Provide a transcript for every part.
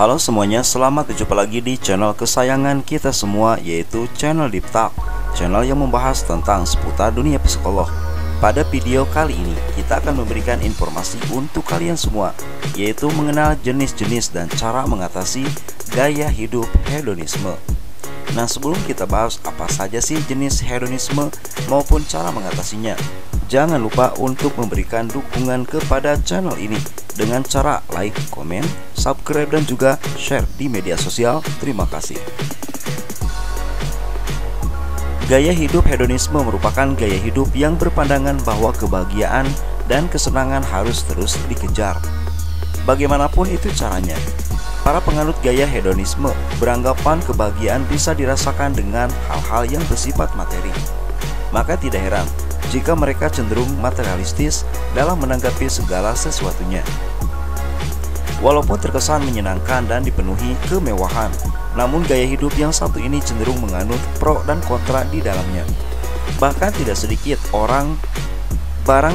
Halo semuanya, selamat berjumpa lagi di channel kesayangan kita semua, yaitu channel Deep Talk, channel yang membahas tentang seputar dunia psikolog. Pada video kali ini, kita akan memberikan informasi untuk kalian semua, yaitu mengenal jenis-jenis dan cara mengatasi gaya hidup hedonisme. Nah, sebelum kita bahas apa saja sih jenis hedonisme maupun cara mengatasinya, jangan lupa untuk memberikan dukungan kepada channel ini dengan cara like, komen, subscribe, dan juga share di media sosial. Terima kasih. Gaya hidup hedonisme merupakan gaya hidup yang berpandangan bahwa kebahagiaan dan kesenangan harus terus dikejar, bagaimanapun itu caranya. Para penganut gaya hedonisme beranggapan kebahagiaan bisa dirasakan dengan hal-hal yang bersifat materi. Maka tidak heran jika mereka cenderung materialistis dalam menanggapi segala sesuatunya. Walaupun terkesan menyenangkan dan dipenuhi kemewahan, namun gaya hidup yang satu ini cenderung menganut pro dan kontra di dalamnya. Bahkan tidak sedikit orang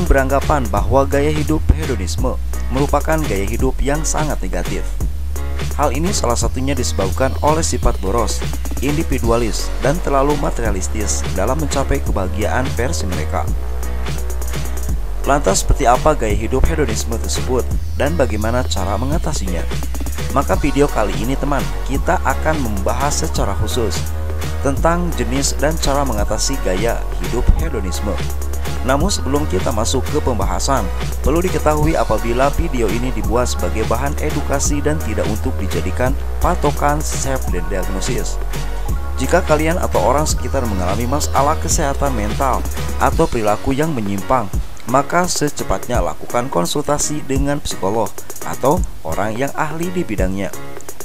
beranggapan bahwa gaya hidup hedonisme merupakan gaya hidup yang sangat negatif. Hal ini salah satunya disebabkan oleh sifat boros, individualis, dan terlalu materialistis dalam mencapai kebahagiaan versi mereka. Lantas seperti apa gaya hidup hedonisme tersebut dan bagaimana cara mengatasinya? Maka video kali ini teman, kita akan membahas secara khusus tentang jenis dan cara mengatasi gaya hidup hedonisme. Namun sebelum kita masuk ke pembahasan, perlu diketahui apabila video ini dibuat sebagai bahan edukasi dan tidak untuk dijadikan patokan self-diagnosis. Jika kalian atau orang sekitar mengalami masalah kesehatan mental atau perilaku yang menyimpang, maka secepatnya lakukan konsultasi dengan psikolog atau orang yang ahli di bidangnya.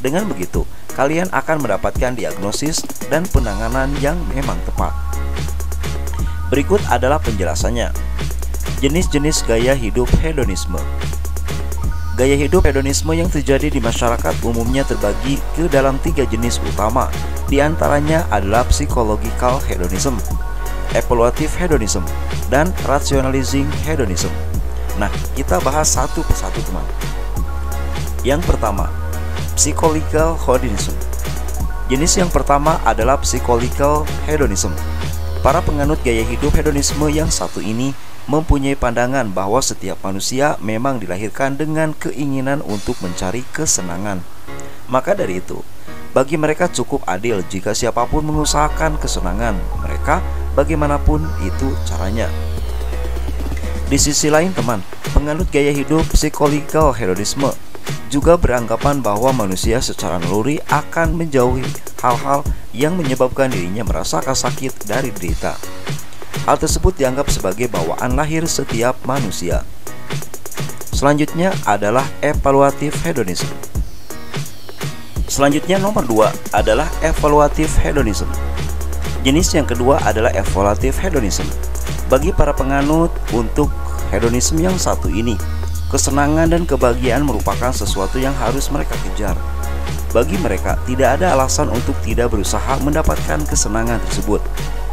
Dengan begitu, kalian akan mendapatkan diagnosis dan penanganan yang memang tepat. Berikut adalah penjelasannya. Jenis-jenis gaya hidup hedonisme. Gaya hidup hedonisme yang terjadi di masyarakat umumnya terbagi ke dalam 3 jenis utama. Di antaranya adalah psychological hedonism, evaluative hedonism, dan rationalizing hedonism. Nah, kita bahas satu persatu teman. Yang pertama, psychological hedonism. Jenis yang pertama adalah psychological hedonism. Para penganut gaya hidup hedonisme yang satu ini mempunyai pandangan bahwa setiap manusia memang dilahirkan dengan keinginan untuk mencari kesenangan. Maka dari itu, bagi mereka cukup adil jika siapapun mengusahakan kesenangan mereka, bagaimanapun itu caranya. Di sisi lain teman, penganut gaya hidup psychological hedonisme juga beranggapan bahwa manusia secara naluri akan menjauhi hal-hal yang menyebabkan dirinya merasakan sakit dari derita. Hal tersebut dianggap sebagai bawaan lahir setiap manusia. Selanjutnya adalah evaluative hedonism. Selanjutnya nomor 2 adalah evaluative hedonism. Jenis yang kedua adalah evaluative hedonism. Bagi para penganut untuk hedonisme yang satu ini, kesenangan dan kebahagiaan merupakan sesuatu yang harus mereka kejar. Bagi mereka, tidak ada alasan untuk tidak berusaha mendapatkan kesenangan tersebut.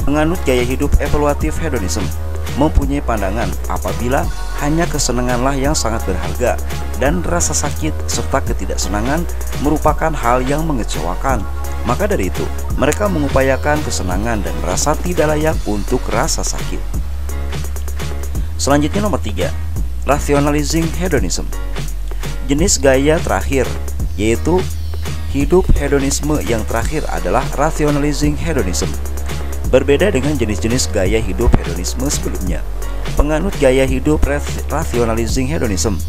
Penganut gaya hidup evaluative hedonism mempunyai pandangan apabila hanya kesenanganlah yang sangat berharga dan rasa sakit serta ketidaksenangan merupakan hal yang mengecewakan. Maka dari itu, mereka mengupayakan kesenangan dan merasa tidak layak untuk rasa sakit. Selanjutnya nomor 3, rationalizing hedonism. Jenis gaya terakhir, yaitu hidup hedonisme yang terakhir adalah rationalizing hedonism. Berbeda dengan jenis-jenis gaya hidup hedonisme sebelumnya, penganut gaya hidup rationalizing hedonism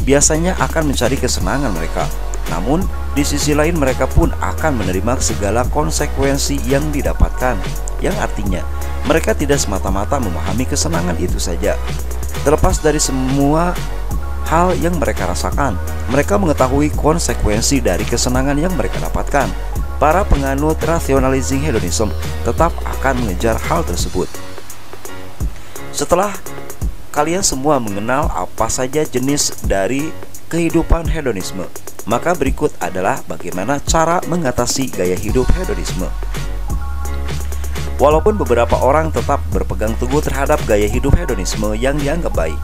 biasanya akan mencari kesenangan mereka. Namun, di sisi lain mereka pun akan menerima segala konsekuensi yang didapatkan, yang artinya mereka tidak semata-mata memahami kesenangan itu saja. Terlepas dari semua hal yang mereka rasakan, mereka mengetahui konsekuensi dari kesenangan yang mereka dapatkan. Para penganut rationalizing hedonism tetap akan mengejar hal tersebut. Setelah kalian semua mengenal apa saja jenis dari kehidupan hedonisme, maka berikut adalah bagaimana cara mengatasi gaya hidup hedonisme. Walaupun beberapa orang tetap berpegang teguh terhadap gaya hidup hedonisme yang dianggap baik,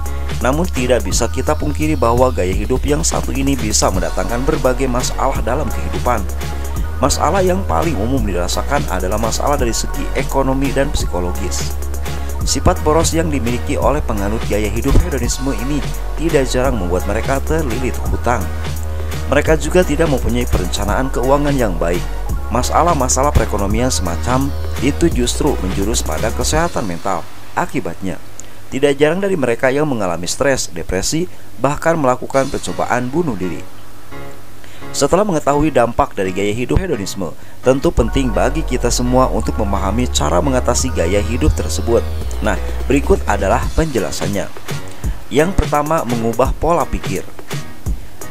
namun tidak bisa kita pungkiri bahwa gaya hidup yang satu ini bisa mendatangkan berbagai masalah dalam kehidupan. Masalah yang paling umum dirasakan adalah masalah dari segi ekonomi dan psikologis. Sifat boros yang dimiliki oleh penganut gaya hidup hedonisme ini tidak jarang membuat mereka terlilit hutang. Mereka juga tidak mempunyai perencanaan keuangan yang baik. Masalah-masalah perekonomian semacam itu justru menjurus pada kesehatan mental. Akibatnya, tidak jarang dari mereka yang mengalami stres, depresi, bahkan melakukan percobaan bunuh diri. Setelah mengetahui dampak dari gaya hidup hedonisme, tentu penting bagi kita semua untuk memahami cara mengatasi gaya hidup tersebut. Nah, berikut adalah penjelasannya. Yang pertama, mengubah pola pikir.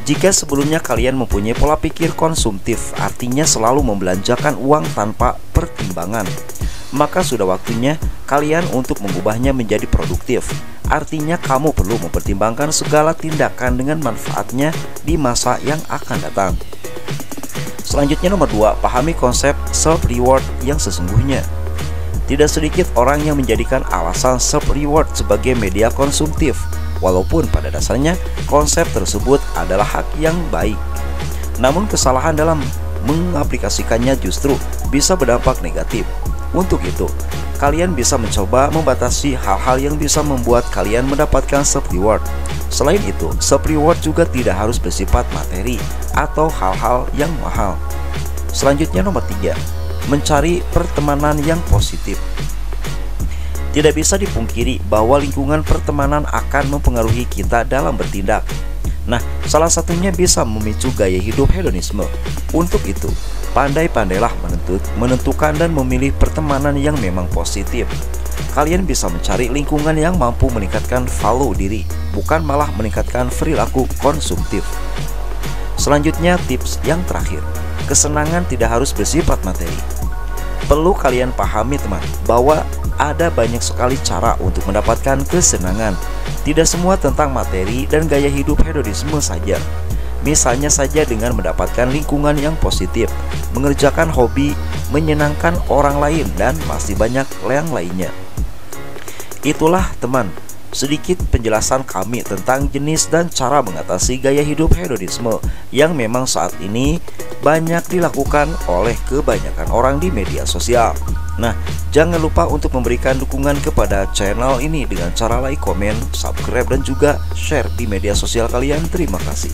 Jika sebelumnya kalian mempunyai pola pikir konsumtif, artinya selalu membelanjakan uang tanpa pertimbangan, maka sudah waktunya kalian untuk mengubahnya menjadi produktif. Artinya kamu perlu mempertimbangkan segala tindakan dengan manfaatnya di masa yang akan datang. Selanjutnya nomor 2, pahami konsep self-reward yang sesungguhnya. Tidak sedikit orang yang menjadikan alasan self-reward sebagai media konsumtif, walaupun pada dasarnya konsep tersebut adalah hak yang baik. Namun kesalahan dalam mengaplikasikannya justru bisa berdampak negatif. Untuk itu, kalian bisa mencoba membatasi hal-hal yang bisa membuat kalian mendapatkan self-reward. Selain itu, self-reward juga tidak harus bersifat materi atau hal-hal yang mahal. Selanjutnya nomor 3, mencari pertemanan yang positif. Tidak bisa dipungkiri bahwa lingkungan pertemanan akan mempengaruhi kita dalam bertindak. Nah, salah satunya bisa memicu gaya hidup hedonisme. Untuk itu, pandai-pandailah menentukan dan memilih pertemanan yang memang positif. Kalian bisa mencari lingkungan yang mampu meningkatkan value diri, bukan malah meningkatkan perilaku konsumtif. Selanjutnya, tips yang terakhir. Kesenangan tidak harus bersifat materi. Perlu kalian pahami teman, bahwa ada banyak sekali cara untuk mendapatkan kesenangan. Tidak semua tentang materi dan gaya hidup hedonisme saja. Misalnya saja dengan mendapatkan lingkungan yang positif, mengerjakan hobi, menyenangkan orang lain, dan masih banyak yang lainnya. Itulah teman, sedikit penjelasan kami tentang jenis dan cara mengatasi gaya hidup hedonisme yang memang saat ini banyak dilakukan oleh kebanyakan orang di media sosial. Nah, jangan lupa untuk memberikan dukungan kepada channel ini dengan cara like, komen, subscribe, dan juga share di media sosial kalian. Terima kasih.